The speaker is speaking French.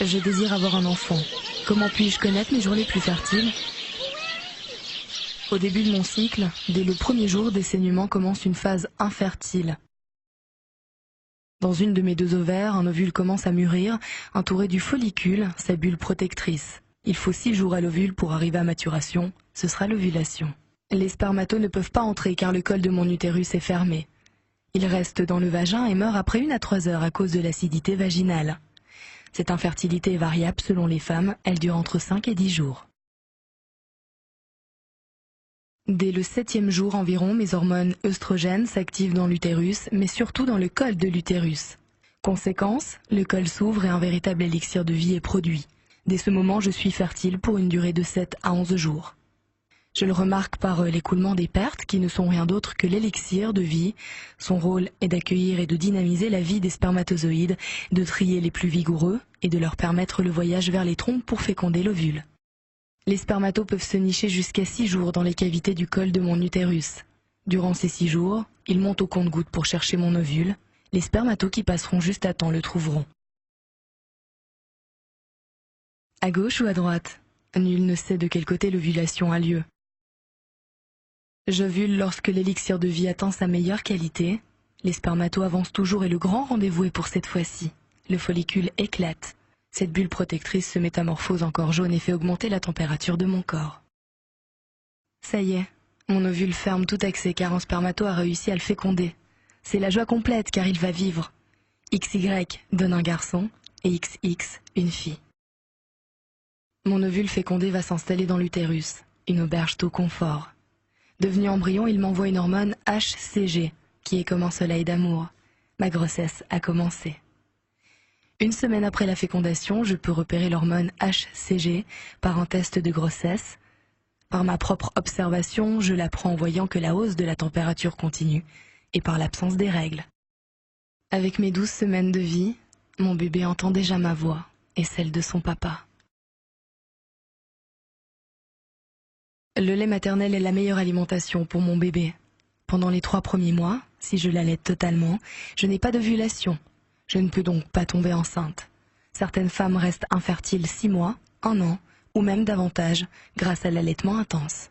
Je désire avoir un enfant. Comment puis-je connaître mes jours les plus fertiles? Au début de mon cycle, dès le premier jour des saignements commence une phase infertile. Dans une de mes deux ovaires, un ovule commence à mûrir, entouré du follicule, sa bulle protectrice. Il faut 6 jours à l'ovule pour arriver à maturation, ce sera l'ovulation. Les spermatos ne peuvent pas entrer car le col de mon utérus est fermé. Ils restent dans le vagin et meurent après 1 à 3 heures à cause de l'acidité vaginale. Cette infertilité est variable selon les femmes, elle dure entre 5 et 10 jours. Dès le 7e jour environ, mes hormones œstrogènes s'activent dans l'utérus, mais surtout dans le col de l'utérus. Conséquence, le col s'ouvre et un véritable élixir de vie est produit. Dès ce moment, je suis fertile pour une durée de 7 à 11 jours. Je le remarque par l'écoulement des pertes, qui ne sont rien d'autre que l'élixir de vie. Son rôle est d'accueillir et de dynamiser la vie des spermatozoïdes, de trier les plus vigoureux et de leur permettre le voyage vers les trompes pour féconder l'ovule. Les spermatos peuvent se nicher jusqu'à 6 jours dans les cavités du col de mon utérus. Durant ces 6 jours, ils montent au compte-gouttes pour chercher mon ovule. Les spermatos qui passeront juste à temps le trouveront. À gauche ou à droite? Nul ne sait de quel côté l'ovulation a lieu. J'ovule lorsque l'élixir de vie atteint sa meilleure qualité. Les spermatos avancent toujours et le grand rendez-vous est pour cette fois-ci. Le follicule éclate. Cette bulle protectrice se métamorphose en corps jaune et fait augmenter la température de mon corps. Ça y est, mon ovule ferme tout accès car un spermato a réussi à le féconder. C'est la joie complète car il va vivre. XY donne un garçon et XX une fille. Mon ovule fécondé va s'installer dans l'utérus, une auberge tout confort. Devenu embryon, il m'envoie une hormone HCG, qui est comme un soleil d'amour. Ma grossesse a commencé. 1 semaine après la fécondation, je peux repérer l'hormone HCG par un test de grossesse. Par ma propre observation, je l'apprends en voyant que la hausse de la température continue et par l'absence des règles. Avec mes 12 semaines de vie, mon bébé entend déjà ma voix et celle de son papa. Le lait maternel est la meilleure alimentation pour mon bébé. Pendant les 3 premiers mois, si je l'allaite totalement, je n'ai pas d'ovulation. Je ne peux donc pas tomber enceinte. Certaines femmes restent infertiles 6 mois, 1 an, ou même davantage, grâce à l'allaitement intense.